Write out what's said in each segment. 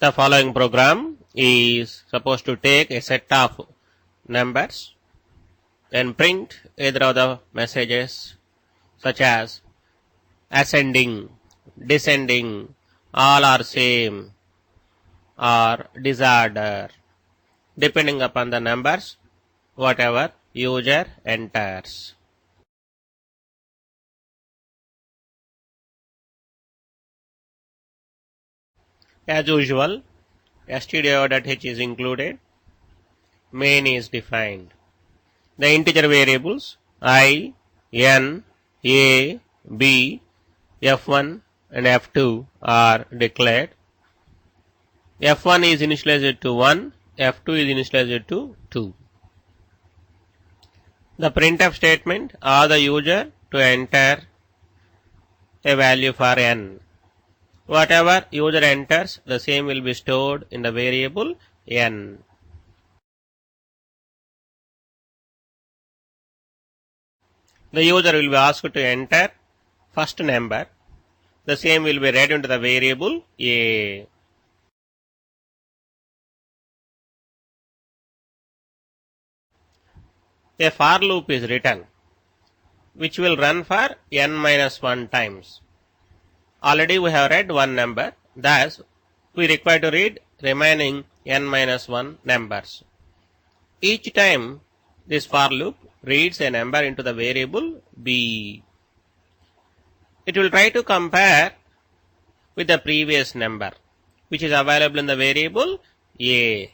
The following program is supposed to take a set of numbers and print either of the messages such as ascending, descending, all are same, or disorder, depending upon the numbers whatever user enters. As usual, stdio.h is included, main is defined. The integer variables I, n, a, b, f1 and f2 are declared. f1 is initialized to 1, f2 is initialized to 2. The printf statement asks the user to enter a value for n. Whatever user enters, the same will be stored in the variable n. The user will be asked to enter first number. The same will be read into the variable a. A for loop is written, which will run for n minus 1 times. Already we have read one number, thus we require to read remaining n minus 1 numbers. Each time this for loop reads a number into the variable b. It will try to compare with the previous number, which is available in the variable a.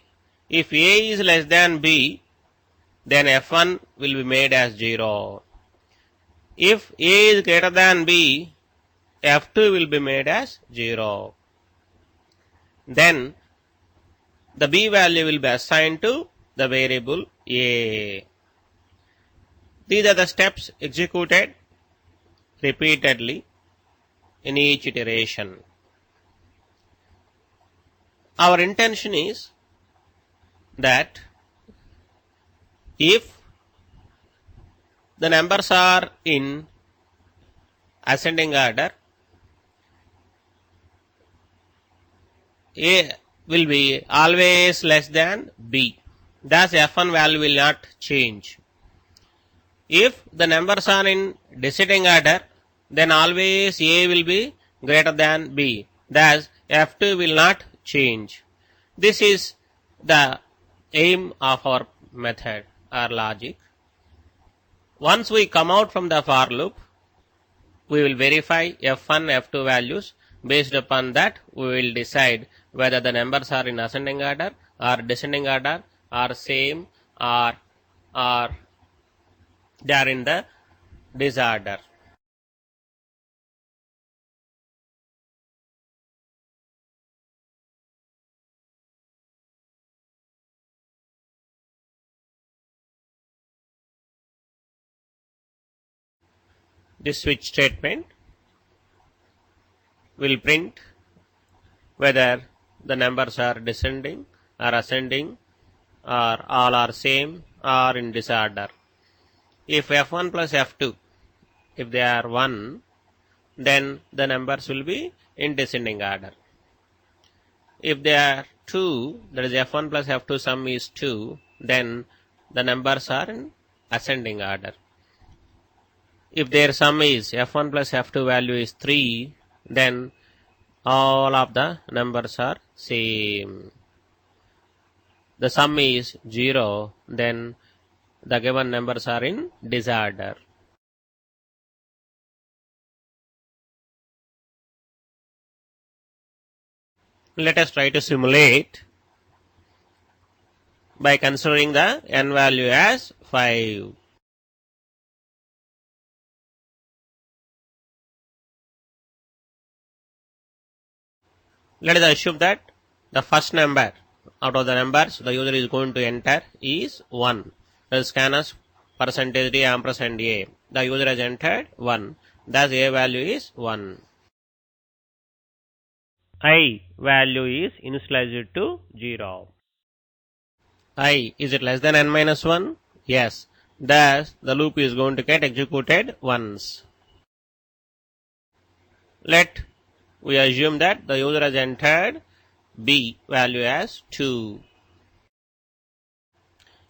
If a is less than b, then f1 will be made as 0. If a is greater than b, f2 will be made as 0. Then the b value will be assigned to the variable a. These are the steps executed repeatedly in each iteration. Our intention is that if the numbers are in ascending order, a will be always less than b. Thus f1 value will not change. If the numbers are in descending order, then always a will be greater than b. Thus f2 will not change. This is the aim of our method or logic. Once we come out from the for loop, we will verify f1, f2 values. Based upon that, we will decide whether the numbers are in ascending order or descending order or same or they are in the disorder. This switch statement will print whether the numbers are descending or ascending or all are same or in disorder. If f1 plus f2, if they are 1, then the numbers will be in descending order. If they are 2, that is f1 plus f2 sum is 2, then the numbers are in ascending order. If their sum is f1 plus f2 value is 3, then all of the numbers are same. The sum is 0, then the given numbers are in disorder. Let us try to simulate by considering the n value as 5. Let us assume that the first number out of the numbers the user is going to enter is 1. The scanner's percentage d ampersand a. The user has entered 1. Thus a value is 1. I value is initialized to 0. I, is it less than n minus 1? Yes. Thus the loop is going to get executed once. Let we assume that the user has entered B value as 2.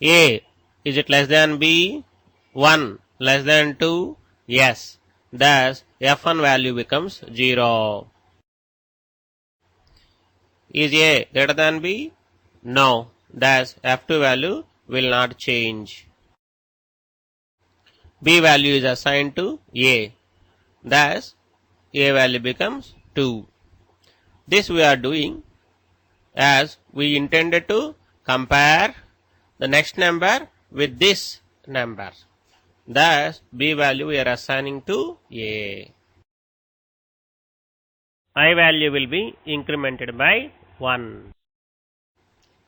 A, is it less than B? 1 less than 2? Yes. Thus, F1 value becomes 0. Is A greater than B? No. Thus, F2 value will not change. B value is assigned to A. Thus, A value becomes 2. This we are doing as we intended to compare the next number with this number. Thus, B value we are assigning to A. I value will be incremented by 1.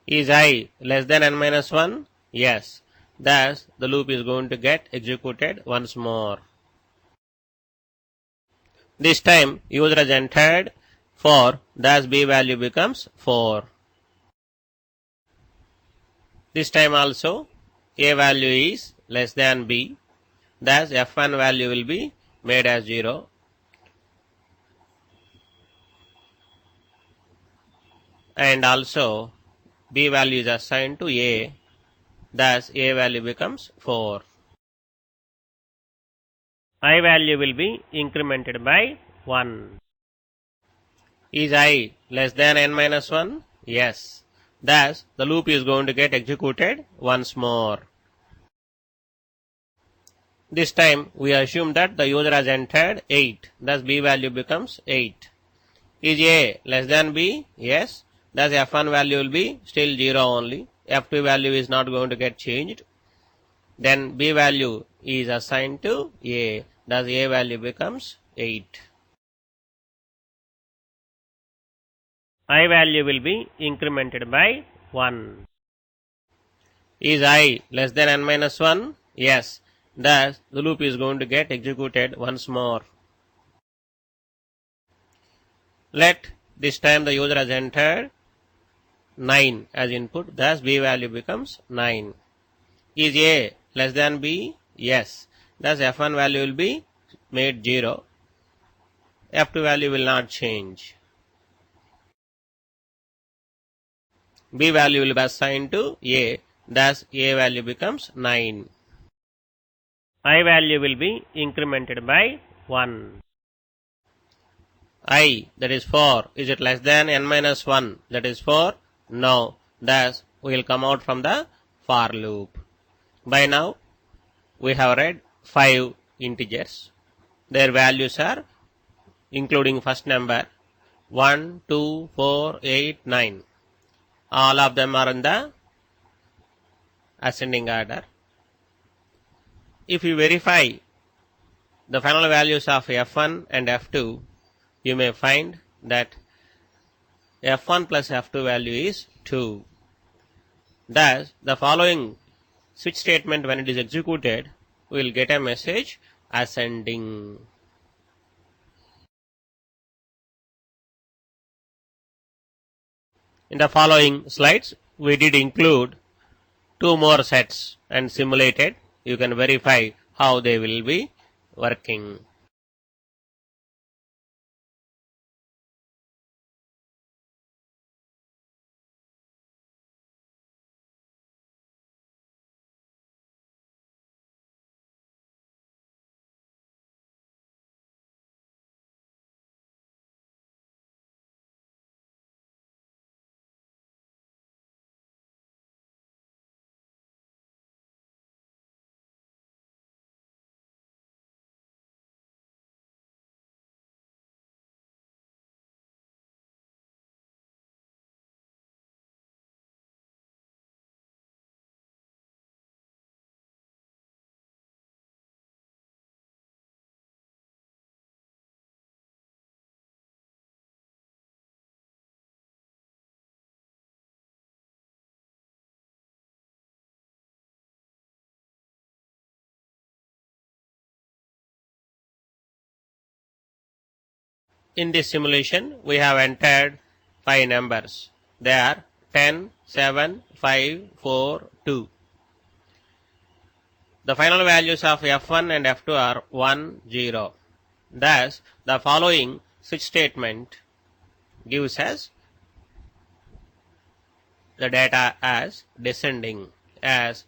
Is I less than n minus 1? Yes. Thus, the loop is going to get executed once more. This time, user has entered 4, thus B value becomes 4. This time also, A value is less than B, thus F1 value will be made as 0. And also, B value is assigned to A, thus A value becomes 4. I value will be incremented by 1. Is I less than n minus 1? Yes. Thus, the loop is going to get executed once more. This time, we assume that the user has entered 8. Thus, B value becomes 8. Is A less than B? Yes. Thus, F1 value will be still 0 only. F2 value is not going to get changed. Then, B value is assigned to A. Thus, A value becomes 8. I value will be incremented by 1. Is I less than n minus 1? Yes. Thus, the loop is going to get executed once more. Let this time the user has entered 9 as input. Thus, B value becomes 9. Is A less than B? Yes. Thus, F1 value will be made 0. F2 value will not change. B value will be assigned to A. Thus, A value becomes 9. I value will be incremented by 1. I, that is 4. Is it less than n minus 1? That is 4? No. Thus, we will come out from the for loop. By now, we have read 5 integers. Their values are, including first number, 1, 2, 4, 8, 9. All of them are in the ascending order. If you verify the final values of F1 and F2, you may find that F1 plus F2 value is 2. Thus, the following switch statement, when it is executed, we will get a message ascending. In the following slides, we did include 2 more sets and simulated. You can verify how they will be working. In this simulation, we have entered 5 numbers. They are 10, 7, 5, 4, 2. The final values of F1 and F2 are 1, 0. Thus, the following switch statement gives us the data as descending, as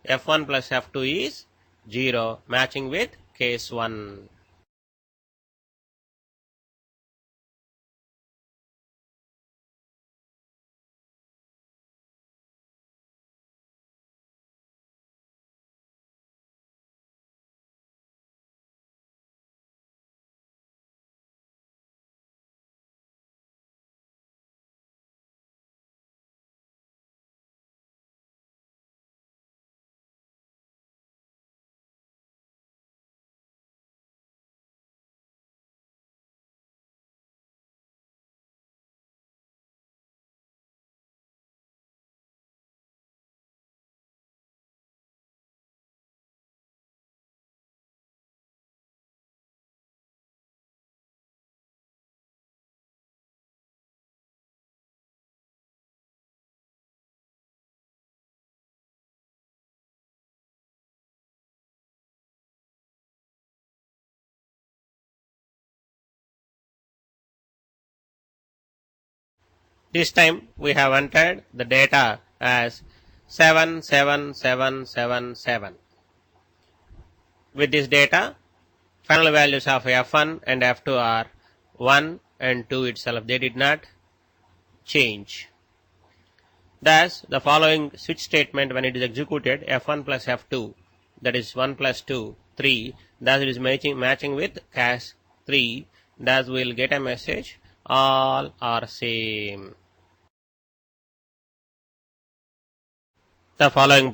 F1 plus F2 is 0, matching with case 1. This time we have entered the data as 77777. With this data, final values of F1 and F2 are 1 and 2 itself. They did not change. Thus, the following switch statement, when it is executed, F1 plus F2, that is 1 plus 2, 3, thus it is matching with cache 3, thus we will get a message, all are same. The following